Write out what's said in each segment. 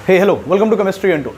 Hey hello, welcome to chemistry and tool.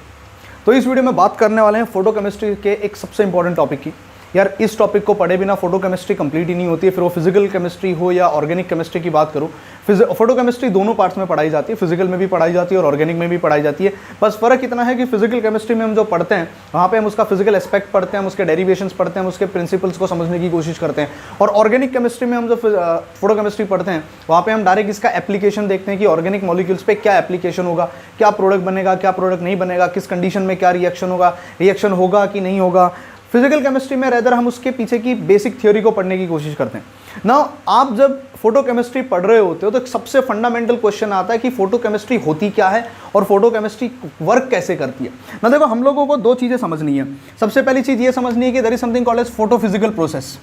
तो इस video में बात करने वाले हैं फोटो केमिस्ट्री के एक सबसे इंपॉर्टेंट टॉपिक की। यार इस टॉपिक को पढ़े बिना फोटो केमिस्ट्री कंप्लीट ही नहीं होती है, फिर वो फिजिकल केमिस्ट्री हो या ऑर्गेनिक केमिस्ट्री की बात करूँ। फोटो केमिस्ट्री दोनों पार्ट्स में पढ़ाई जाती है, फिजिकल में भी पढ़ाई जाती है और ऑर्गेनिक में भी पढ़ाई जाती है। बस फर्क इतना है कि फिजिकल केमिस्ट्री में हम जो पढ़ते हैं वहाँ पे हम उसका फिजिकल एस्पेक्ट पढ़ते हैं, हम उसके डेरिवेशंस पढ़ते हैं, हम उसके प्रिंसिपल्स को समझने की कोशिश करते हैं। और ऑर्गेनिक केमिस्ट्री में हम जो फोटो केमिस्ट्री पढ़ते हैं वहाँ पे हम डायरेक्ट इसका एप्लीकेशन देखते हैं कि ऑर्गेनिक मॉलिक्यूल्स पे क्या एप्लीकेशन होगा, क्या प्रोडक्ट बनेगा, क्या प्रोडक्ट नहीं बनेगा, किस कंडीशन में क्या रिएक्शन होगा कि नहीं होगा। फिजिकल केमिस्ट्री में रेदर हम उसके पीछे की बेसिक थ्योरी को पढ़ने की कोशिश करते हैं ना। आप जब फोटो केमिस्ट्री पढ़ रहे होते हो तो सबसे फंडामेंटल क्वेश्चन आता है कि फोटो केमिस्ट्री होती क्या है और फोटो केमिस्ट्री वर्क कैसे करती है ना। देखो, हम लोगों को दो चीज़ें समझनी है। सबसे पहली चीज़ ये समझनी है कि there is something called as photophysical process.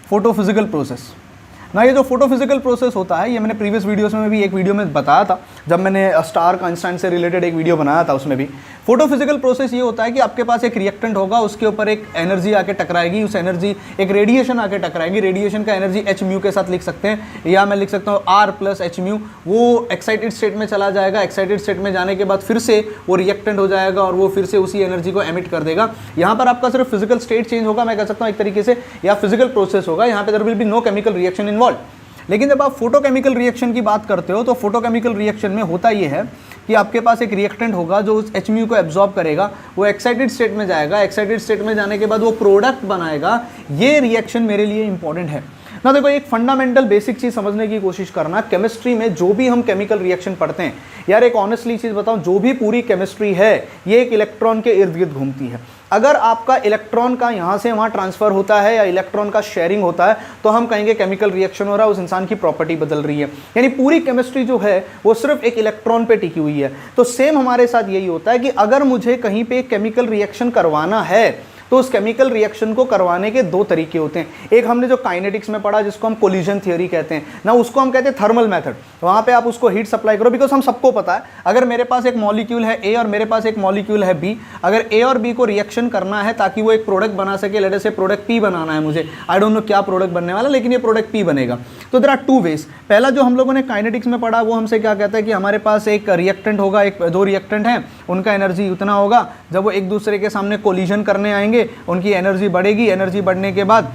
Photophysical process ना, ये जो फोटोफिजिकल प्रोसेस होता है, ये मैंने प्रीवियस वीडियोस में भी एक वीडियो में बताया था, जब मैंने स्टार कांस्टेंट से रिलेटेड एक वीडियो बनाया था। उसमें भी फोटोफिजिकल प्रोसेस ये होता है कि आपके पास एक रिएक्टेंट होगा, उसके ऊपर एक एनर्जी आके टकराएगी, उस एनर्जी एक रेडिएशन आके टकराएगी। रेडिएशन का एनर्जी एच म्यू के साथ लिख सकते हैं, या मैं लिख सकता हूँ आर प्लस एच म्यू। वो एक्साइटेड स्टेट में चला जाएगा, एक्साइटेड स्टेट में जाने के बाद फिर से वो रिएक्टेंट हो जाएगा और वो फिर से उसी एनर्जी को एमिट कर देगा। यहाँ पर आपका सिर्फ फिजिकल स्टेट चेंज होगा, मैं कह सकता हूँ एक तरीके से, या फिजिकल प्रोसेस होगा। यहाँ पे there will be no chemical reaction involve. लेकिन जब आप फोटोकेमिकल रिएक्शन की बात करते हो तो फोटोकेमिकल रिएक्शन में होता ये है कि आपके पास एक रिएक्टेंट होगा जो उस एच म्यू को एब्जॉर्ब करेगा, वो एक्साइटेड स्टेट में जाएगा, एक्साइटेड स्टेट में जाने के बाद वो प्रोडक्ट बनाएगा। ये रिएक्शन मेरे लिए इंपॉर्टेंट है ना। देखो, एक फंडामेंटल बेसिक चीज़ समझने की कोशिश करना, केमिस्ट्री में जो भी हम केमिकल रिएक्शन पढ़ते हैं, यार एक ऑनेस्टली चीज़ बताऊं, जो भी पूरी केमिस्ट्री है ये एक इलेक्ट्रॉन के इर्द गिर्द घूमती है। अगर आपका इलेक्ट्रॉन का यहाँ से वहाँ ट्रांसफर होता है या इलेक्ट्रॉन का शेयरिंग होता है तो हम कहेंगे केमिकल रिएक्शन हो रहा है, उस इंसान की प्रॉपर्टी बदल रही है। यानी पूरी केमिस्ट्री जो है वो सिर्फ एक इलेक्ट्रॉन पे टिकी हुई है। तो सेम हमारे साथ यही होता है कि अगर मुझे कहीं पे केमिकल रिएक्शन करवाना है तो उस केमिकल रिएक्शन को करवाने के दो तरीके होते हैं। एक हमने जो काइनेटिक्स में पढ़ा जिसको हम कोलिजन थ्योरी कहते हैं ना, उसको हम कहते हैं थर्मल मेथड। वहाँ पे आप उसको हीट सप्लाई करो, बिकॉज हम सबको पता है अगर मेरे पास एक मॉलिक्यूल है ए और मेरे पास एक मॉलिक्यूल है बी, अगर ए और बी को रिएक्शन करना है ताकि वो एक प्रोडक्ट बना सके, लेट अस से प्रोडक्ट पी बनाना है मुझे, आई डोंट नो क्या प्रोडक्ट बनने वाला, लेकिन ये प्रोडक्ट पी बनेगा। तो देयर आर टू वेज। पहला जो हम लोगों ने काइनेटिक्स में पढ़ा वो हमसे क्या कहता है कि हमारे पास एक रिएक्टेंट होगा, दो रिएक्टेंट हैं, उनका एनर्जी उतना होगा, जब वो एक दूसरे के सामने कोलिजन करने आएंगे उनकी एनर्जी बढ़ेगी, एनर्जी बढ़ने के बाद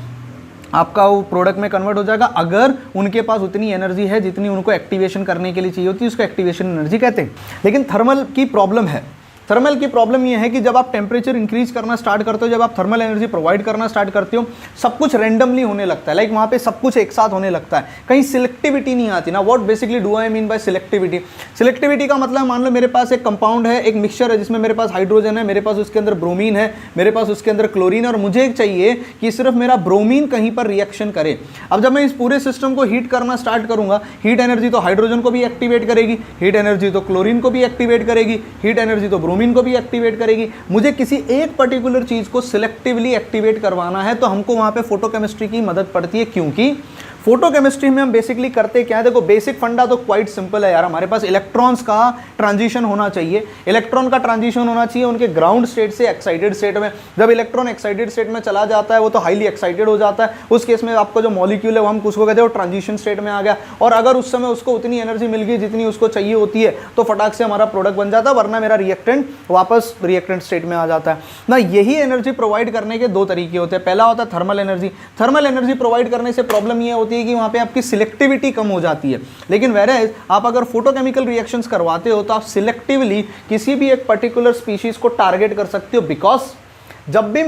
आपका वो प्रोडक्ट में कन्वर्ट हो जाएगा। अगर उनके पास उतनी एनर्जी है जितनी उनको एक्टिवेशन करने के लिए चाहिए होती है, उसको एक्टिवेशन एनर्जी कहते हैं। लेकिन थर्मल की प्रॉब्लम है। थर्मल की प्रॉब्लम यह है कि जब आप टेम्परेचर इंक्रीज करना स्टार्ट करते हो, जब आप थर्मल एनर्जी प्रोवाइड करना स्टार्ट करते हो, सब कुछ रैंडमली होने लगता है। लाइक वहाँ पे सब कुछ एक साथ होने लगता है, कहीं सिलेक्टिविटी नहीं आती ना। What basically do I mean by selectivity? Selectivity का मतलब मान लो मेरे पास एक कंपाउंड है, एक मिक्सचर है जिसमें मेरे पास हाइड्रोजन है, मेरे पास उसके अंदर ब्रोमीन है, मेरे पास उसके अंदर क्लोरीन है, और मुझे चाहिए कि सिर्फ मेरा ब्रोमीन कहीं पर रिएक्शन करे। अब जब मैं इस पूरे सिस्टम को हीट करना स्टार्ट करूंगा, हीट एनर्जी तो हाइड्रोजन को भी एक्टिवेट करेगी, हीट एनर्जी तो क्लोरीन को भी एक्टिवेट करेगी, हीट एनर्जी तो ब्रोमीन को भी एक्टिवेट करेगी। मुझे किसी एक पर्टिकुलर चीज को सिलेक्टिवली एक्टिवेट करवाना है तो हमको वहां पे फोटोकेमिस्ट्री की मदद पड़ती है। क्योंकि फोटोकेमिस्ट्री में हम बेसिकली करते क्या है? देखो, बेसिक फंडा तो क्वाइट सिंपल है यार। हमारे पास इलेक्ट्रॉन्स का ट्रांजिशन होना चाहिए, इलेक्ट्रॉन का ट्रांजिशन होना चाहिए उनके ग्राउंड स्टेट से एक्साइटेड स्टेट में। जब इलेक्ट्रॉन एक्साइटेड स्टेट में चला जाता है वो तो हाईली एक्साइटेड हो जाता है, उस केस में आपका जो मॉलिक्यूल है वो हम उसको कहते हैं वो ट्रांजिशन स्टेट में आ गया। और अगर उस समय उसको उतनी एनर्जी मिल गई जितनी उसको चाहिए होती है तो फटाक से हमारा प्रोडक्ट बन जाता है, वरना मेरा रिएक्टेंट वापस रिएक्टेंट स्टेट में आ जाता है ना। यही एनर्जी प्रोवाइड करने के दो तरीके होते हैं। पहला होता है thermal energy. Thermal energy provide करने से प्रॉब्लम ये होती है कि वहाँ पे आपकी सिलेक्टिविटी कम हो जाती है। लेकिन वेरेज आप अगर फोटोकेमिकल रिएक्शंस करवाते हो तो आप सिलेक्टिवली किसी भी एक पर्टिकुलर स्पीशीज को टारगेट कर सकते हो। बिकॉज जब भी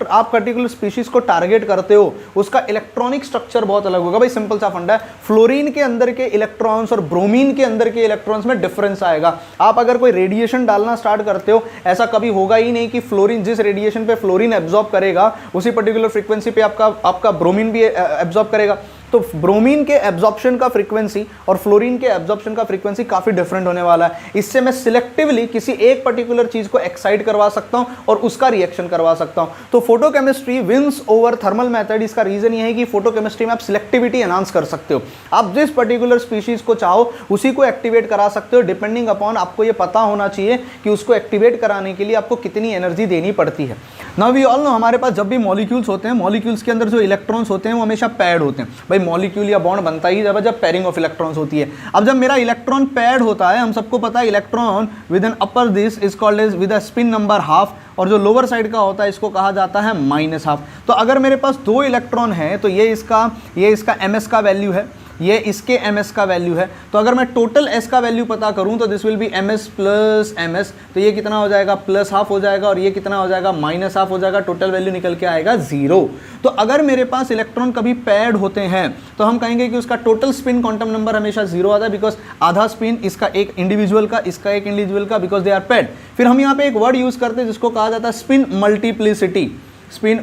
आप पर्टिकुलर स्पीशीज को टारगेट करते हो उसका इलेक्ट्रॉनिक स्ट्रक्चर बहुत अलग होगा। भाई सिंपल सा फंडा है, फ्लोरीन के अंदर के इलेक्ट्रॉन्स और ब्रोमीन के अंदर के इलेक्ट्रॉन्स में डिफरेंस आएगा। आप अगर कोई रेडिएशन डालना स्टार्ट करते हो, ऐसा कभी होगा ही नहीं कि फ्लोरीन, जिस रेडिएशन पे फ्लोरीन एब्जॉर्ब करेगा उसी पर्टिकुलर फ्रीक्वेंसी पे आपका ब्रोमीन भी एब्जॉर्ब करेगा। तो ब्रोमीन के एब्जॉर्प्शन का फ्रीक्वेंसी और फ्लोरीन के एब्जॉर्प्शन का फ्रीक्वेंसी काफी डिफरेंट होने वाला है। इससे मैं सिलेक्टिवली किसी एक पर्टिकुलर चीज को एक्साइट करवा सकता हूं और उसका रिएक्शन करवा सकता हूं। तो photochemistry wins over thermal method. इसका रीजन यह है कि फोटोकेमिस्ट्री में आप सिलेक्टिविटी एनहांस कर सकते हो। आप जिस पर्टिकुलर स्पीशीज को चाहो उसी को एक्टिवेट करा सकते हो, डिपेंडिंग अपॉन आपको यह पता होना चाहिए कि उसको एक्टिवेट कराने के लिए आपको कितनी एनर्जी देनी पड़ती है। नाउ वी ऑल नो हमारे पास जब भी मॉलिक्यूल्स होते हैं, मॉलिक्यूल्स के अंदर जो इलेक्ट्रॉन्स होते हैं वो हमेशा पैड होते हैं। भाई मॉलिक्यूल या बॉन्ड बनता ही जब पेयरिंग ऑफ इलेक्ट्रॉन्स होती है। अब जब मेरा इलेक्ट्रॉन पैड होता है, हम सबको पता है electron with an upper this is called as with a spin number half, और जो लोअर साइड का होता है इसको कहा जाता है माइनस हाफ। तो अगर मेरे पास 2 इलेक्ट्रॉन है तो ये इसका ms का वैल्यू है, ये इसके ms का वैल्यू है। तो अगर मैं टोटल s का वैल्यू पता करूं तो this will be ms plus ms, तो ये कितना हो जाएगा प्लस हाफ हो जाएगा, और ये कितना हो जाएगा माइनस हाफ हो जाएगा। टोटल वैल्यू निकल के आएगा 0। तो अगर मेरे पास इलेक्ट्रॉन कभी पैड होते हैं तो हम कहेंगे कि उसका टोटल स्पिन क्वांटम नंबर हमेशा 0 आता है, बिकॉज आधा स्पिन इसका एक इंडिविजुअल का, इसका एक इंडिविजुअल का, बिकॉज दे आर पैड। फिर हम यहाँ पे एक वर्ड यूज करते हैं जिसको कहा जाता है स्पिन मल्टीप्लिसिटी। स्पिन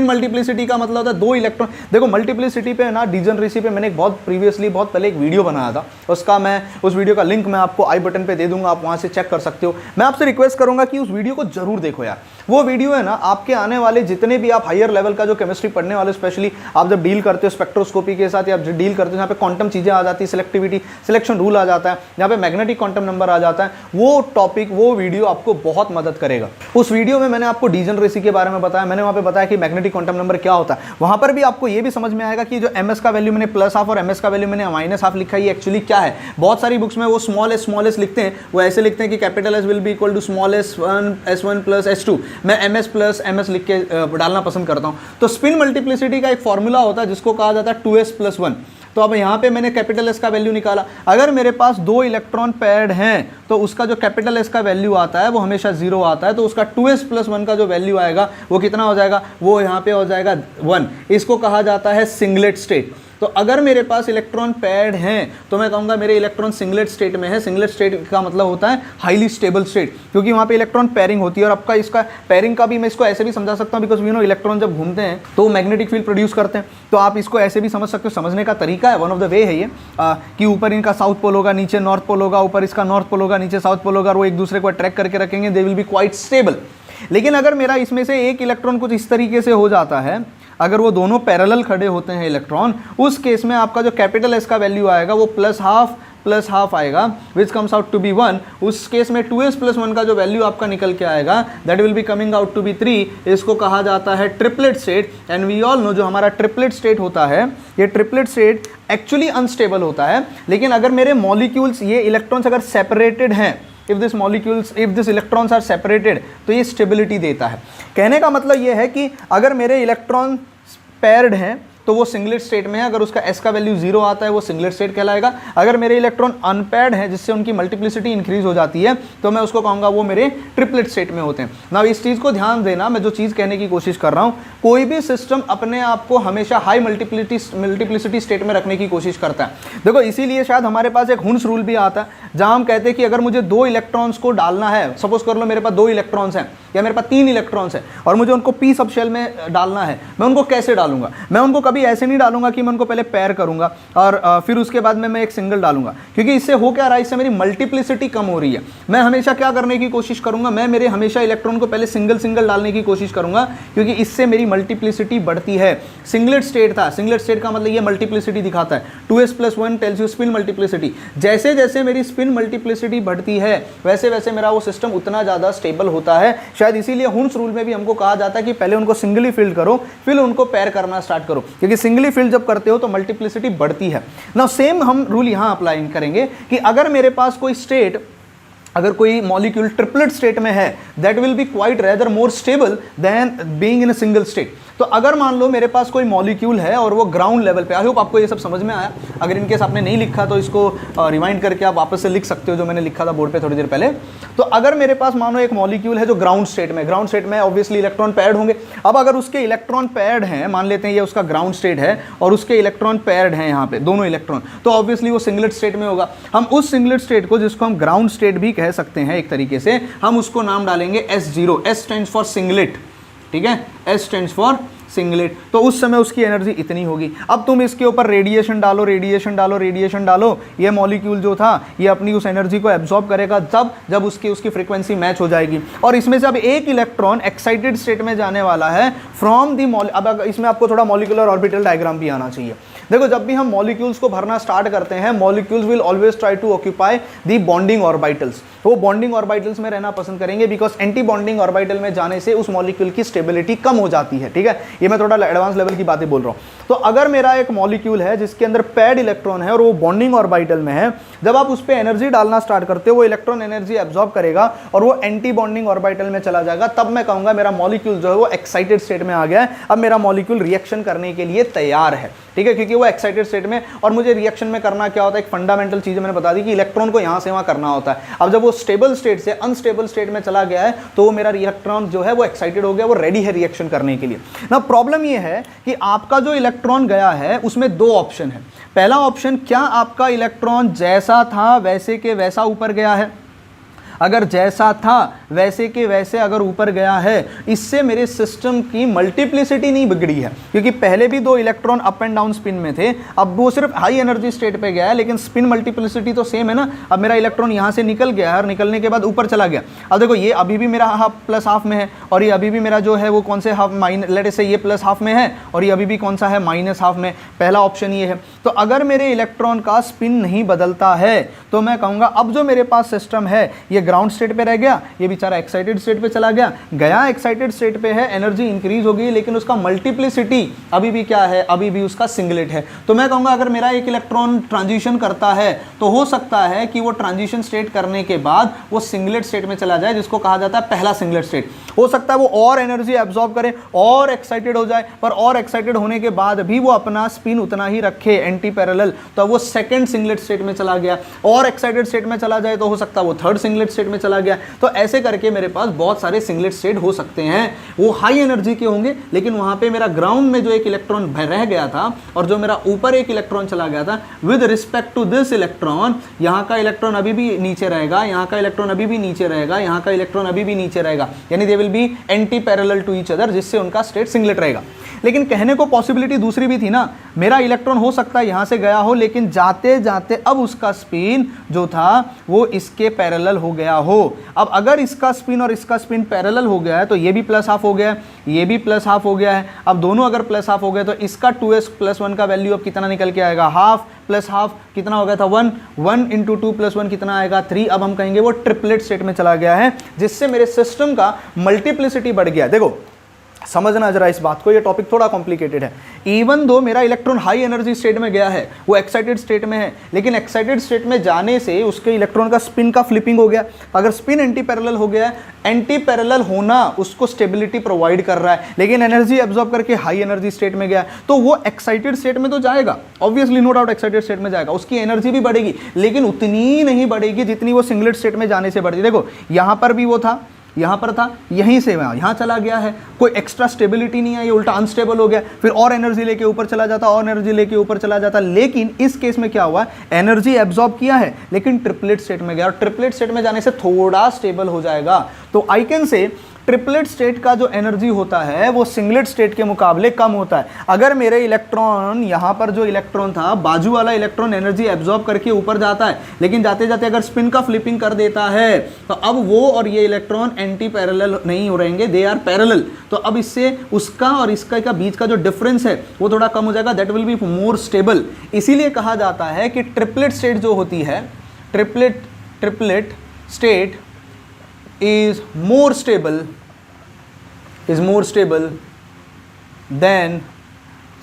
मल्टीप्लिसिटी का मतलब होता है 2 इलेक्ट्रॉन। देखो मल्टीप्लिसिटी पे ना, डिजनरेसी पे मैंने एक बहुत पहले एक वीडियो बनाया था, उस वीडियो का लिंक मैं आपको आई बटन पे दे दूंगा, आप वहां से चेक कर सकते हो। मैं आपसे रिक्वेस्ट करूंगा कि उस वीडियो को जरूर देखो यार। वो वीडियो है ना, आपके आने वाले जितने भी आप हायर लेवल का जो केमिस्ट्री पढ़ने वाले, स्पेशली आप जब डील करते हो स्पेक्ट्रोस्कोपी के साथ, या जब डील करते हो यहाँ पे क्वांटम चीजें आ जाती है, सिलेक्टिविटी, सिलेक्शन रूल आ जाता है, यहाँ पे मैग्नेटिक क्वांटम नंबर आ जाता है, वो टॉपिक, वो वीडियो आपको बहुत मदद करेगा। उस वीडियो में मैंने आपको डिजनरेसी के बारे में बताया, मैंने वहां पे बताया कि मैग्नेटिक क्वांटम नंबर क्या होता है। वहां पर भी आपको ये भी समझ में आएगा कि जो ms का वैल्यू मैंने प्लस हाफ और ms का वैल्यू मैंने माइनस हाफ लिखा है, ये एक्चुअली क्या है। बहुत सारी बुक्स में वो स्मॉल एस लिखते हैं, वो ऐसे लिखते हैं कि capital S will be equal to small s1 plus s2। मैं ms प्लस ms लिख के डालना पसंद करता हूं। तो स्पिन मल्टीप्लिसिटी का एक फॉर्मूला होता है जिसको कहा जाता है 2s प्लस 1। तो अब यहाँ पे मैंने कैपिटल S का वैल्यू निकाला। अगर मेरे पास 2 इलेक्ट्रॉन पैड हैं तो उसका जो कैपिटल S का वैल्यू आता है वो हमेशा 0 आता है। तो उसका 2s प्लस 1 का जो वैल्यू आएगा वो कितना हो जाएगा, वो यहाँ पे हो जाएगा 1। इसको कहा जाता है सिंगलेट स्टेट। तो अगर मेरे पास इलेक्ट्रॉन पैड हैं तो मैं कहूँगा मेरे इलेक्ट्रॉन सिंगलेट स्टेट में है। सिंगलेट स्टेट का मतलब होता है हाईली स्टेबल स्टेट, क्योंकि वहाँ पे इलेक्ट्रॉन पेयरिंग होती है। और आपका इसका पेयरिंग का भी मैं इसको ऐसे भी समझा सकता हूँ, बिकॉज वी नो इलेक्ट्रॉन जब घूमते हैं तो मैग्नेटिक फील्ड प्रोड्यूस करते हैं। तो आप इसको ऐसे भी समझ सकते हो, समझने का तरीका है, वन ऑफ द वे है ये, कि ऊपर इनका साउथ पोल होगा, नीचे नॉर्थ पोल होगा, ऊपर इसका नॉर्थ पोल होगा, नीचे साउथ पोल होगा, और वो एक दूसरे को अट्रैक्ट करके रखेंगे, दे विल बी क्वाइट स्टेबल। लेकिन अगर मेरा इसमें से एक इलेक्ट्रॉन कुछ इस तरीके से हो जाता है, अगर वो दोनों पैरेलल खड़े होते हैं इलेक्ट्रॉन, उस केस में आपका जो कैपिटल S का वैल्यू आएगा वो प्लस हाफ आएगा, which comes out to be 1। उस केस में 2s प्लस 1 का जो वैल्यू आपका निकल के आएगा that will be coming out to be 3। इसको कहा जाता है triplet state. And we all know जो हमारा ट्रिपलेट स्टेट होता है, ये ट्रिपलेट स्टेट एक्चुअली अनस्टेबल होता है। लेकिन अगर मेरे मॉलिक्यूल्स, ये इलेक्ट्रॉन्स अगर सेपरेटेड हैं, if this electrons are separated, तो ये स्टेबिलिटी देता है। कहने का मतलब ये है कि अगर मेरे इलेक्ट्रॉन पैर्ड हैं तो वो सिंगलेट स्टेट में है। अगर उसका S का वैल्यू 0 आता है वो सिंगलेट स्टेट कहलाएगा। अगर मेरे इलेक्ट्रॉन अनपैर्ड है जिससे उनकी मल्टीप्लिसिटी इंक्रीज हो जाती है तो मैं उसको कहूँगा वो मेरे ट्रिपलेट स्टेट में होते हैं। ना इस चीज़ को ध्यान देना, मैं जो चीज़ कहने की कोशिश कर रहा हूँ, कोई भी सिस्टम अपने आप को हमेशा हाई मल्टीप्लिसिटी स्टेट में रखने की कोशिश करता है। देखो इसीलिए शायद हमारे पास एक हुन्स रूल भी आता है जहाँ हम कहते हैं कि अगर मुझे 2 इलेक्ट्रॉन्स को डालना है, सपोज कर लो मेरे पास 2 इलेक्ट्रॉन्स हैं या मेरे पास 3 इलेक्ट्रॉन्स हैं और मुझे उनको पी सब शेल में डालना है, मैं उनको कैसे डालूंगा? मैं उनको कभी ऐसे नहीं डालूंगा कि मैं उनको पहले पैर करूंगा और फिर उसके बाद में मैं एक सिंगल डालूंगा, क्योंकि इससे हो क्या रहा है, इससे मेरी मल्टीप्लिसिटी कम हो रही है। मैं हमेशा क्या करने की कोशिश करूंगा, मैं मेरे हमेशा इलेक्ट्रॉन को पहले सिंगल डालने की कोशिश करूंगा, क्योंकि इससे मेरी मल्टीप्लिसिटी बढ़ती है। सिंगलेट स्टेट था, सिंगलेट स्टेट का मतलब ये मल्टीप्लिसिटी दिखाता है। 2s plus 1 tells you spin multiplicity. जैसे जैसे मेरी स्पिन मल्टीप्लिसिटी बढ़ती है वैसे वैसे मेरा वो सिस्टम उतना ज़्यादा स्टेबल होता है। शायद इसीलिए हुन्स रूल में भी हमको कहा जाता है कि पहले उनको सिंगली फील्ड करो फिर उनको पैर करना स्टार्ट करो, क्योंकि सिंगली फील्ड जब करते हो तो मल्टीप्लिसिटी बढ़ती है। नाउ सेम हम रूल यहाँ अप्लाई करेंगे कि अगर मेरे पास कोई स्टेट, अगर कोई मॉलिक्यूल ट्रिपलेट स्टेट में है, that will B quite rather more stable then being in a single state. तो अगर मान लो मेरे पास कोई मॉलिक्यूल है और वो ग्राउंड लेवल पे, आई होप आपको ये सब समझ में आया। अगर इनकेस आपने नहीं लिखा तो इसको रिवाइंड करके आप वापस से लिख सकते हो जो मैंने लिखा था बोर्ड पे थोड़ी देर पहले। तो अगर मेरे पास मानो एक मॉलिक्यूल है जो ग्राउंड स्टेट में ऑब्वियसली इलेक्ट्रॉन पैड होंगे। अब अगर उसके इलेक्ट्रॉन पैड हैं, मान लेते हैं ये उसका ग्राउंड स्टेट है और उसके इलेक्ट्रॉन पैड हैं यहाँ पे दोनों इलेक्ट्रॉन, तो ऑब्वियसली वो सिंगलेट स्टेट में होगा। हम उस सिंगलेट स्टेट को, जिसको हम ग्राउंड स्टेट भी कह सकते हैं एक तरीके से, हम उसको नाम डालेंगे S0। S stands for singlet, ठीक है, S स्टैंड्स फॉर सिंगलेट। तो उस समय उसकी एनर्जी इतनी होगी। अब तुम इसके ऊपर रेडिएशन डालो, ये मॉलिक्यूल जो था ये अपनी उस एनर्जी को एब्जॉर्ब करेगा जब उसकी फ्रीक्वेंसी मैच हो जाएगी। और इसमें से अब एक इलेक्ट्रॉन एक्साइटेड स्टेट में जाने वाला है फ्रॉम दी अब इसमें आपको थोड़ा मॉलिक्यूलर ऑर्बिटल डायग्राम भी आना चाहिए। देखो जब भी हम मॉलिक्यूल्स को भरना स्टार्ट करते हैं, molecules will always try to occupy the bonding orbitals, वो बॉन्डिंग ऑर्बिटल्स में रहना पसंद करेंगे, बिकॉज एंटी बॉन्डिंग ऑर्बिटल में जाने से उस मॉलिक्यूल की स्टेबिलिटी कम हो जाती है। ठीक है, ये मैं थोड़ा एडवांस लेवल की बातें बोल रहा हूँ। तो अगर मेरा एक मॉलिक्यूल है जिसके अंदर पैड इलेक्ट्रॉन है और वो बॉन्डिंग ऑर्बिटल में है, जब आप उस पर एनर्जी डालना स्टार्ट करते हो, वो इलेक्ट्रॉन एनर्जी एब्जॉर्ब करेगा और वो एंटी बॉन्डिंग ऑर्बिटल में चला जाएगा, तब मैं कहूंगा मेरा मॉलिक्यूल जो है वो एक्साइटेड स्टेट में आ गया है, अब मेरा मॉलिक्यूल रिएक्शन करने के लिए तैयार है। ठीक है, क्योंकि वो एक्साइटेड स्टेट में, और मुझे रिएक्शन में करना क्या होता है, एक फंडामेंटल चीज मैंने बता दी कि इलेक्ट्रॉन को यहां से वहां करना होता है। अब जब वो स्टेबल स्टेट से अनस्टेबल स्टेट में चला गया है, तो वो मेरा इलेक्ट्रॉन जो है वो एक्साइटेड हो गया, वो रेडी है रिएक्शन करने के लिए ना। प्रॉब्लम ये है कि आपका जो इलेक्ट्रॉन गया है उसमें दो ऑप्शन है। पहला ऑप्शन, क्या आपका इलेक्ट्रॉन जैसा था वैसे के वैसा ऊपर गया है? अगर जैसा था वैसे के वैसे अगर ऊपर गया है, इससे मेरे सिस्टम की मल्टीप्लिसिटी नहीं बिगड़ी है, क्योंकि पहले भी दो electron up and down spin में थे, अब वो सिर्फ हाई एनर्जी स्टेट पे गया है, लेकिन स्पिन मल्टीप्लिसिटी तो सेम है ना। अब मेरा इलेक्ट्रॉन यहाँ से निकल गया है और निकलने के बाद ऊपर चला गया। अब देखो ये अभी भी मेरा हाफ प्लस हाफ में है, और ये अभी भी मेरा जो है वो कौन से हाफ माइनस, लेट से ये प्लस हाफ में है और ये अभी भी कौन सा है, माइनस हाफ में। पहला ऑप्शन ये है। तो अगर मेरे इलेक्ट्रॉन का स्पिन नहीं बदलता है, तो मैं कहूँगा अब जो मेरे पास सिस्टम है ये ग्राउंड स्टेट पे रह गया, ये बेचारा एक्साइटेड स्टेट पे चला गया एक्साइटेड स्टेट पे है, एनर्जी इंक्रीज हो गई, लेकिन उसका मल्टीप्लिसिटी अभी भी क्या है, अभी भी उसका सिंगलेट है। तो मैं कहूंगा अगर मेरा एक इलेक्ट्रॉन ट्रांजिशन करता है, तो हो सकता है कि वो ट्रांजिशन स्टेट करने के बाद वो सिंगलेट स्टेट में चला जाए, जिसको कहा जाता है पहला सिंगलेट स्टेट। हो सकता है वो और एनर्जी एब्जॉर्ब करे और एक्साइटेड हो जाए, पर और एक्साइटेड होने के बाद भी वो अपना स्पिन उतना ही रखे एंटी पैरेलल, तो वो सेकंड सिंगलेट स्टेट में चला गया। और एक्साइटेड स्टेट में चला जाए तो हो सकता है वो थर्ड सिंगलेट स्टेट में चला गया। तो ऐसे करके मेरे पास बहुत सारे सिंगलेट स्टेट हो सकते हैं, वो हाई एनर्जी के होंगे, लेकिन वहां पे मेरा ग्राउंड में जो एक इलेक्ट्रॉन रह गया था और जो मेरा ऊपर एक इलेक्ट्रॉन चला गया था, with respect to this electron, यहां का इलेक्ट्रॉन अभी भी नीचे रहेगा, यहां का इलेक्ट्रॉन अभी भी नीचे रहेगा, यहां का इलेक्ट्रॉन अभी भी नीचे रहेगा, यानी they will be anti parallel to each other, जिससे उनका स्टेट सिंगलेट रहेगा। लेकिन कहने को पॉसिबिलिटी दूसरी भी थी ना, मेरा इलेक्ट्रॉन हो सकता है यहां से गया हो, लेकिन जाते जाते अब उसका स्पिन जो था वो इसके पैरेलल हो गया हो। अब अगर इसका स्पिन और इसका स्पिन पैरेलल हो गया है, तो ये भी प्लस हाफ हो गया है, ये भी प्लस हाफ हो गया है। अब दोनों अगर प्लस हाफ हो गए, तो इसका 2s + 1 का वैल्यू अब कितना निकल के आएगा, हाफ प्लस हाफ कितना हो गया था, 1 1 × 2 + 1 कितना आएगा, 3। अब हम कहेंगे वो ट्रिपलेट स्टेट में चला गया है, जिससे मेरे सिस्टम का मल्टीप्लिसिटी बढ़ गया। देखो समझना जरा इस बात को, ये टॉपिक थोड़ा कॉम्प्लिकेटेड है। इवन दो मेरा इलेक्ट्रॉन हाई एनर्जी स्टेट में गया है, वो एक्साइटेड स्टेट में है, लेकिन एक्साइटेड स्टेट में जाने से उसके इलेक्ट्रॉन का स्पिन का फ्लिपिंग हो गया। अगर स्पिन एंटी पैरेलल हो गया है, एंटी पैरेलल होना उसको स्टेबिलिटी प्रोवाइड कर रहा है, लेकिन एनर्जी एब्जॉर्ब करके हाई एनर्जी स्टेट में गया, तो वो एक्साइटेड स्टेट में तो जाएगा, obviously no doubt excited state में जाएगा, उसकी एनर्जी भी बढ़ेगी, लेकिन उतनी नहीं बढ़ेगी जितनी वो सिंगलेट स्टेट में जाने से बढ़ती। देखो यहां पर भी वो था, यहाँ पर था, यहीं से यहाँ चला गया है, कोई एक्स्ट्रा स्टेबिलिटी नहीं है, ये उल्टा अनस्टेबल हो गया, फिर और एनर्जी लेके ऊपर चला जाता, और एनर्जी लेके ऊपर चला जाता। लेकिन इस केस में क्या हुआ, एनर्जी एब्जॉर्ब किया है, लेकिन ट्रिपलेट स्टेट में गया, और ट्रिपलेट स्टेट में जाने से थोड़ा स्टेबल हो जाएगा। तो I can say triplet state का जो एनर्जी होता है वो सिंगलेट स्टेट के मुकाबले कम होता है। अगर मेरे इलेक्ट्रॉन, यहाँ पर जो इलेक्ट्रॉन था, बाजू वाला इलेक्ट्रॉन एनर्जी एब्जॉर्ब करके ऊपर जाता है, लेकिन जाते जाते अगर स्पिन का फ्लिपिंग कर देता है, तो अब वो और ये इलेक्ट्रॉन एंटी पैरेलल नहीं हो रहेंगे, दे आर पैरेलल। तो अब इससे उसका और इसका का बीच का जो डिफरेंस है वो थोड़ा कम हो जाएगा, that will be more stable. इसीलिए कहा जाता है कि ट्रिपलेट स्टेट जो होती है, triplet state is more stable than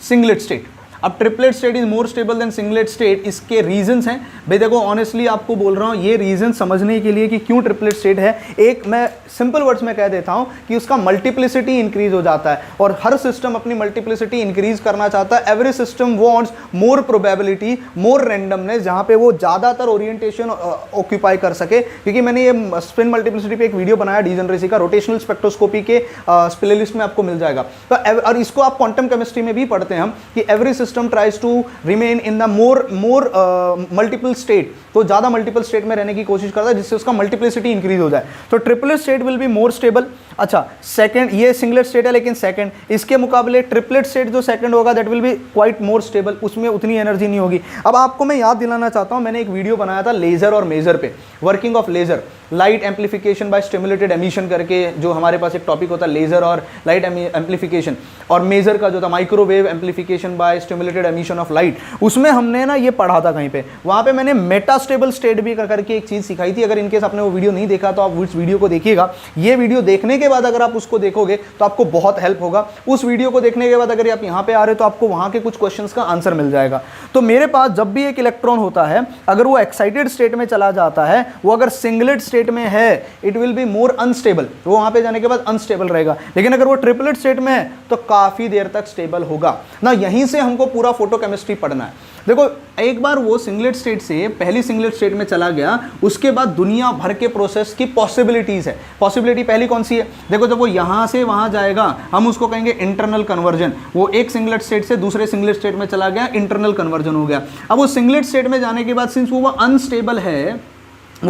singlet state। अब triplet state is more stable than singlet state, इसके रीजंस हैं भाई। देखो ऑनेस्टली आपको बोल रहा हूँ, ये रीजन समझने के लिए कि क्यों ट्रिपलेट स्टेट है, एक मैं सिंपल वर्ड्स में कह देता हूँ कि उसका मल्टीप्लिसिटी इंक्रीज हो जाता है, और हर सिस्टम अपनी मल्टीप्लिसिटी इंक्रीज करना चाहता है। Every system wants more probability, more randomness, जहाँ पे वो ज़्यादातर ओरिएंटेशन ऑक्यूपाई कर सके। क्योंकि मैंने ये स्पिन मल्टीप्लिसिटी पे एक वीडियो बनाया डीजनरेसी का, रोटेशनल स्पेक्ट्रोस्कोपी के प्लेलिस्ट में आपको मिल जाएगा। तो और इसको आप क्वांटम केमिस्ट्री में भी पढ़ते हैं हम कि every system tries to remain in the more multiple state, तो ज्यादा मल्टीपल स्टेट में रहने की कोशिश करता है, जिससे उसका मल्टीप्लिसिटी इंक्रीज हो जाए। तो triplet state will be more stable. अच्छा सेकंड, ये सिंगलेट स्टेट है, लेकिन सेकंड, इसके मुकाबले ट्रिपलेट स्टेट जो सेकंड होगा that will B quite more stable, उसमें उतनी एनर्जी नहीं होगी। अब आपको मैं याद दिलाना चाहता हूं, मैंने एक वीडियो बनाया था लेजर और मेजर पे, working of laser. Light amplification by stimulated emission करके जो हमारे पास एक टॉपिक होता है लेजर और लाइट एम्पलीफिकेशन, और मेजर का जो था microwave amplification by stimulated emission of light, उसमें हमने ना ये पढ़ा था कहीं पे, वहां पे मैंने मेटास्टेबल स्टेट भी करके एक चीज सिखाई थी। अगर इनकेस आपने वो वीडियो नहीं देखा तो आप उस वीडियो को देखिएगा। ये वीडियो देखने के बाद अगर आप उसको देखोगे तो आपको बहुत हेल्प होगा। उस वीडियो को देखने के बाद अगर आप यहाँ पे आ रहे हो तो आपको वहां के कुछ क्वेश्चंस का आंसर मिल जाएगा। तो मेरे पास जब भी एक इलेक्ट्रॉन होता है, अगर वो एक्साइटेड स्टेट में चला जाता है, वो अगर सिंगलेट स्टेट में है, it will be more unstable, वो वहां पे जाने के बाद अनस्टेबल रहेगा। लेकिन अगर वो ट्रिपलेट स्टेट में है तो काफी देर तक स्टेबल होगा ना। यहीं से हमको पूरा फोटोकेमिस्ट्री पढ़ना है। देखो, एक बार वो सिंगलेट स्टेट से पहली सिंगलेट स्टेट में चला गया, उसके बाद दुनिया भर के प्रोसेस की पॉसिबिलिटीज है। पॉसिबिलिटी पहली कौन सी है? देखो, जब वो यहां से वहां जाएगा, हम उसको कहेंगे इंटरनल कन्वर्जन। वो एक सिंगलेट स्टेट से दूसरे सिंगलेट स्टेट में चला गया, इंटरनल कन्वर्जन हो गया। अब वो सिंगलेट स्टेट में जाने के बाद सिंस वो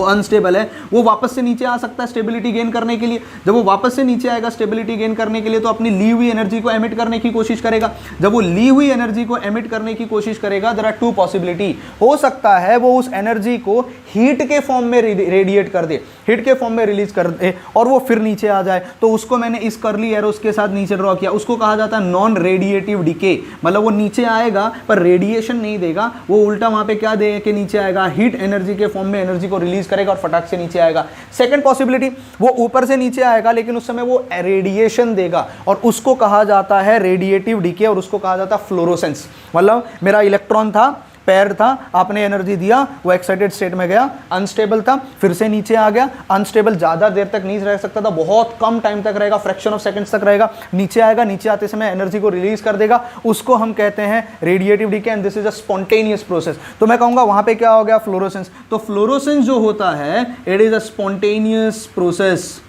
अनस्टेबल है, वो वापस से नीचे आ सकता है स्टेबिलिटी गेन करने के लिए। जब वो वापस से नीचे आएगा स्टेबिलिटी गेन करने के लिए, तो अपनी ली हुई एनर्जी को एमिट करने की कोशिश करेगा। जब वो ली हुई एनर्जी को एमिट करने की कोशिश करेगा, देयर आर टू पॉसिबिलिटी। हो सकता है वो उस एनर्जी को हीट के फॉर्म में रेडिएट कर दे, हीट के फॉर्म में रिलीज कर दे, और वो फिर नीचे आ जाए। तो उसको मैंने इस कर्ली एरोस के साथ नीचे ड्रॉ किया। उसको कहा जाता है नॉन रेडिएटिव डिके। मतलब वो नीचे आएगा पर रेडिएशन नहीं देगा, वो उल्टा वहां पे क्या दे के नीचे आएगा, हीट एनर्जी के फॉर्म में एनर्जी को रिलीज करेगा और फटाक से नीचे आएगा। सेकंड पॉसिबिलिटी, वो ऊपर से नीचे आएगा लेकिन उस समय वो रेडिएशन देगा, और उसको कहा जाता है रेडिएटिव डीके, और उसको कहा जाता है फ्लोरोसेंस। मतलब मेरा इलेक्ट्रॉन था, पैर था, आपने एनर्जी दिया, वो एक्साइटेड स्टेट में गया, अनस्टेबल था, फिर से नीचे आ गया। अनस्टेबल ज्यादा देर तक नहीं रह सकता था, बहुत कम टाइम तक रहेगा, फ्रैक्शन ऑफ सेकंड्स तक रहेगा। नीचे आएगा, नीचे आते समय एनर्जी को रिलीज कर देगा, उसको हम कहते हैं radiative decay, and this is a spontaneous process. तो मैं कहूंगा वहां पे क्या हो गया, फ्लोरोसेंस। तो फ्लोरोसेंस जो होता है, it is a spontaneous process.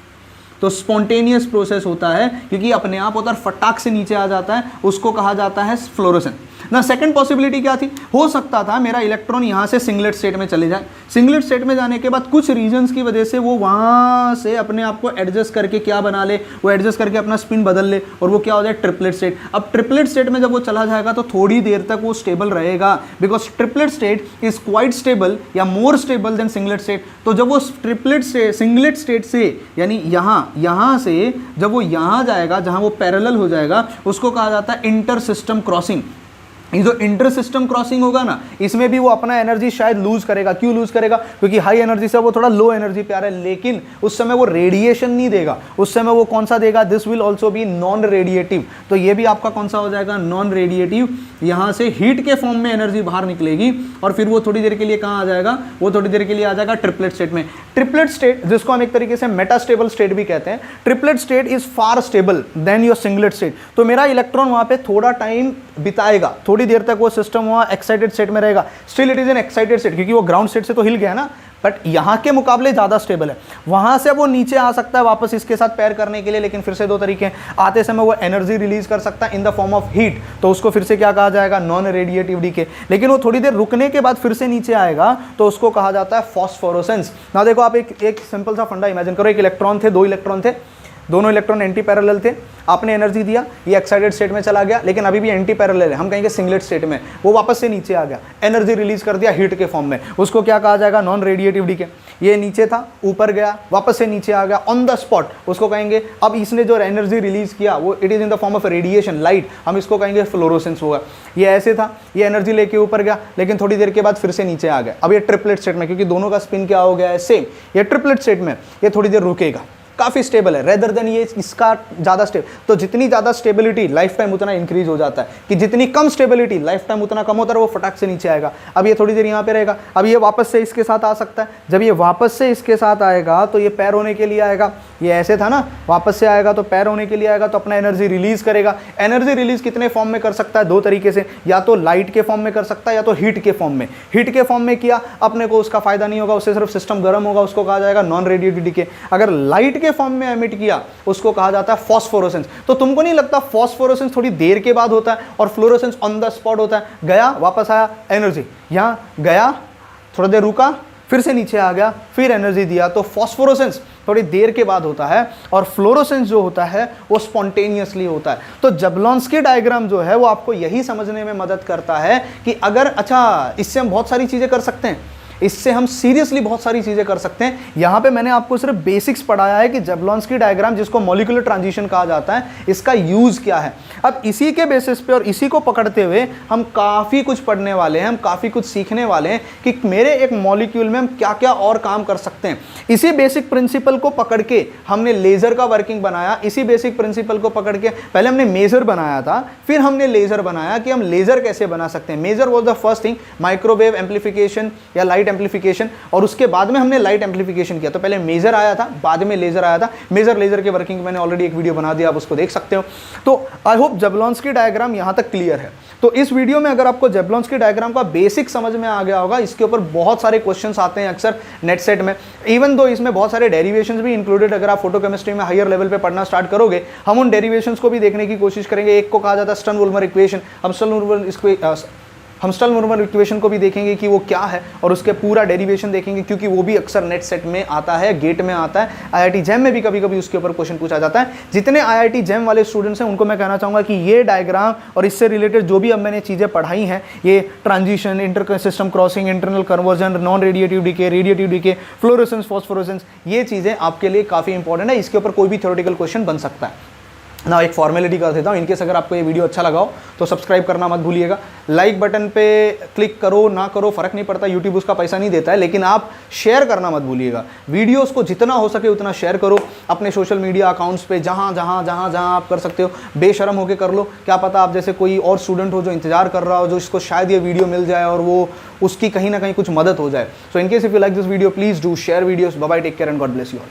तो स्पॉन्टेनियस प्रोसेस होता है क्योंकि अपने आप होता है, फटाक से नीचे आ जाता है, उसको कहा जाता है फ्लोरोसेंस ना। सेकंड पॉसिबिलिटी क्या थी? हो सकता था मेरा इलेक्ट्रॉन यहां से सिंगलेट स्टेट में चले जाए। सिंगलेट स्टेट में जाने के बाद कुछ रीजंस की वजह से वो वहां से अपने आप को एडजस्ट करके क्या बना ले, वो एडजस्ट करके अपना स्पिन बदल ले, और वो क्या हो जाए, ट्रिपलेट स्टेट। अब ट्रिपलेट स्टेट में जब वो चला जाएगा तो थोड़ी देर तक वो स्टेबल रहेगा, because triplet state is quite stable या more stable than singlet state. तो जब वो ट्रिपलेट से सिंगलेट स्टेट से, यानी यहां से जब वो यहां जाएगा जहां वो पैरेलल हो जाएगा, उसको कहा जाता है इंटर सिस्टम क्रॉसिंग। ये जो इंटर सिस्टम क्रॉसिंग होगा ना, इसमें भी वो अपना एनर्जी शायद लूज करेगा। क्यों लूज करेगा? क्योंकि हाई एनर्जी से वो थोड़ा लो एनर्जी पे आ रहा है, लेकिन उस समय वो रेडिएशन नहीं देगा। उस समय वो कौन सा देगा? This will also be non radiative. तो ये भी आपका कौन सा हो जाएगा? Non radiative. यहां से हीट के फॉर्म में एनर्जी बाहर निकलेगी, और फिर वो थोड़ी देर के लिए कहां आ जाएगा? वो थोड़ी देर के लिए आ जाएगा ट्रिपलेट स्टेट में। ट्रिपलेट स्टेट, जिसको हम एक तरीके से मेटास्टेबल स्टेट भी कहते हैं, triplet state is far stable then your singlet state. तो मेरा इलेक्ट्रॉन वहां पे थोड़ा टाइम बिताएगा, थोड़ी देर तक वो सिस्टम वहां एक्साइटेड स्टेट में रहेगा। Still it is an excited state, क्योंकि वो ग्राउंड स्टेट से तो हिल गया ना, बट यहां के मुकाबले ज्यादा स्टेबल है। वहां से वो नीचे आ सकता है वापस इसके साथ पैर करने के लिए, लेकिन फिर से दो तरीके हैं। आते समय वो एनर्जी रिलीज कर सकता है in the form of heat, तो उसको फिर से क्या कहा जाएगा? Non radiative decay. लेकिन वो थोड़ी देर रुकने के बाद फिर से नीचे आएगा, तो उसको कहा जाता है फॉस्फोरोसेंस। ना देखो, आप एक सिंपल सा फंडा इमेजिन करो। एक इलेक्ट्रॉन थे, दो इलेक्ट्रॉन थे, दोनों इलेक्ट्रॉन एंटी पैरेलल थे। आपने एनर्जी दिया, ये एक्साइटेड स्टेट में चला गया, लेकिन अभी भी एंटी पैरेलल है, हम कहेंगे सिंगलेट स्टेट में। वो वापस से नीचे आ गया, एनर्जी रिलीज कर दिया हीट के फॉर्म में, उसको क्या कहा जाएगा? Non radiative decay. ये नीचे था, ऊपर गया, वापस से नीचे आ गया, ऑन द स्पॉट, उसको कहेंगे। अब इसने जो एनर्जी रिलीज किया वो it is in the form of radiation, light, हम इसको कहेंगे फ्लोरोसेंस होगा। ये ऐसे था, ये एनर्जी लेके ऊपर गया, लेकिन थोड़ी देर के बाद फिर से नीचे आ गया। अब ये ट्रिपलेट स्टेट में, क्योंकि दोनों का स्पिन क्या हो गया है? सेम। ये ट्रिपलेट स्टेट में ये थोड़ी देर रुकेगा, काफी स्टेबल है, रेदर देन ये इसका ज्यादा स्टेबल। तो जितनी ज्यादा स्टेबिलिटी लाइफ टाइम उतना इंक्रीज हो जाता है, कि जितनी कम स्टेबिलिटी लाइफ टाइम उतना कम होता है, वो फटाक से नीचे आएगा। अब ये थोड़ी देर यहाँ पे रहेगा, अब ये वापस से इसके साथ आ सकता है। जब ये वापस से इसके साथ आएगा तो ये पैर होने के लिए आएगा। ये ऐसे था ना, वापस से आएगा तो पैर होने के लिए आएगा, तो अपना एनर्जी रिलीज करेगा। एनर्जी रिलीज कितने फॉर्म में कर सकता है? दो तरीके से, या तो लाइट के फॉर्म में कर सकता है, या तो हीट के फॉर्म में। हीट के फॉर्म में किया, अपने को उसका फायदा नहीं होगा, उससे सिर्फ सिस्टम गर्म होगा, उसको कहा जाएगा नॉन रेडिएटिव डीके। अगर लाइट के फॉर्म में एमिट किया, उसको कहा जाता है फॉस्फोरोसेंस। तो तुमको नहीं लगता फॉस्फोरोसेंस थोड़ी देर के बाद होता है और फ्लोरोसेंस ऑन द स्पॉट होता है? गया, वापस आया, एनर्जी, यहां गया, थोड़ी देर रुका, फिर से नीचे आ गया, फिर एनर्जी दिया। तो फॉस्फोरोसेंस थोड़ी देर के बाद होता है, और फ्लोरोसेंस जो होता है वो स्पॉन्टेनियसली होता है। तो जबलॉन्स्की डायग्राम जो है वो आपको यही समझने में मदद करता है कि अगर, अच्छा, इससे हम बहुत सारी चीजें कर सकते हैं। इससे हम सीरियसली बहुत सारी चीज़ें कर सकते हैं। यहाँ पे मैंने आपको सिर्फ बेसिक्स पढ़ाया है कि जैवलॉन्स्की डायग्राम, जिसको मॉलिक्यूलर ट्रांजिशन कहा जाता है, इसका यूज़ क्या है। अब इसी के बेसिस पे और इसी को पकड़ते हुए हम काफ़ी कुछ पढ़ने वाले हैं, हम काफ़ी कुछ सीखने वाले हैं कि मेरे एक मॉलिक्यूल में हम क्या क्या और काम कर सकते हैं। इसी बेसिक प्रिंसिपल को पकड़ के हमने लेज़र का वर्किंग बनाया। इसी बेसिक प्रिंसिपल को पकड़ के पहले हमने मेजर बनाया था, फिर हमने लेज़र बनाया कि हम लेज़र कैसे बना सकते हैं। Maser was the first thing, microwave amplification या लाइट एम्पलीफिकेशन, और उसके बाद में हमने लाइट एम्पलीफिकेशन किया। तो पहले मेजर आया था, बाद में लेज़र आया था। मेजर लेज़र के वर्किंग मैंने ऑलरेडी एक वीडियो बना दिया, आप उसको देख सकते हो। तो आई होप जैवलॉन्स्की डायग्राम यहाँ तक क्लियर है। तो इस वीडियो में अगर आपको जैवलॉन्स्की डायग्राम का बेसिक समझ में आ गया होगा, इसके ऊपर बहुत सारे क्वेश्चंस आते हैं अक्सर नेट सेट में, इवन दो इसमें बहुत सारे डेरिवेशंस भी इंक्लूडेड। अगर आप फोटोकेमिस्ट्री में हायर लेवल पे पढ़ना स्टार्ट करोगे, हम उन डेरिवेशंस को भी देखने की कोशिश करेंगे। एक को कहा जाता है स्टर्न-वुल्मर इक्वेशन, हम स्टर्न-वुल्मर इक्वेशन को भी देखेंगे कि वो क्या है, और उसके पूरा डेरिवेशन देखेंगे, क्योंकि वो भी अक्सर नेट सेट में आता है, गेट में आता है। आईआईटी जैम में भी कभी कभी उसके ऊपर क्वेश्चन पूछा जाता है। जितने आईआईटी जैम वाले स्टूडेंट्स हैं उनको मैं कहना चाहूँगा कि ये डायग्राम और इससे रिलेटेड जो भी अब मैंने चीज़ें पढ़ाई हैं, ये transition, inter system crossing, internal conversion, non radiative decay, radiative decay, fluorescence, phosphorescence, ये चीज़ें आपके लिए काफ़ी इंपॉर्टेंट है। इसके ऊपर कोई भी थ्योरेटिकल क्वेश्चन बन सकता है ना। एक फॉर्मेलिटी कर देता हूँ, इनकेस अगर आपको ये वीडियो अच्छा लगा हो तो सब्सक्राइब करना मत भूलिएगा। लाइक बटन पे क्लिक करो ना करो फ़र्क नहीं पड़ता, यूट्यूब उसका पैसा नहीं देता है, लेकिन आप शेयर करना मत भूलिएगा। वीडियोस को जितना हो सके उतना शेयर करो अपने सोशल मीडिया अकाउंट्स पे, जहाँ आप कर सकते हो। बेशरम होकर कर लो, क्या पता आप जैसे कोई और स्टूडेंट हो जो इंतजार कर रहा हो, जो इसको शायद ये वीडियो मिल जाए और वो उसकी कहीं ना कहीं कुछ मदद हो जाए। So in case if you like this video, please do share videos. Bye bye, take care and God bless you all.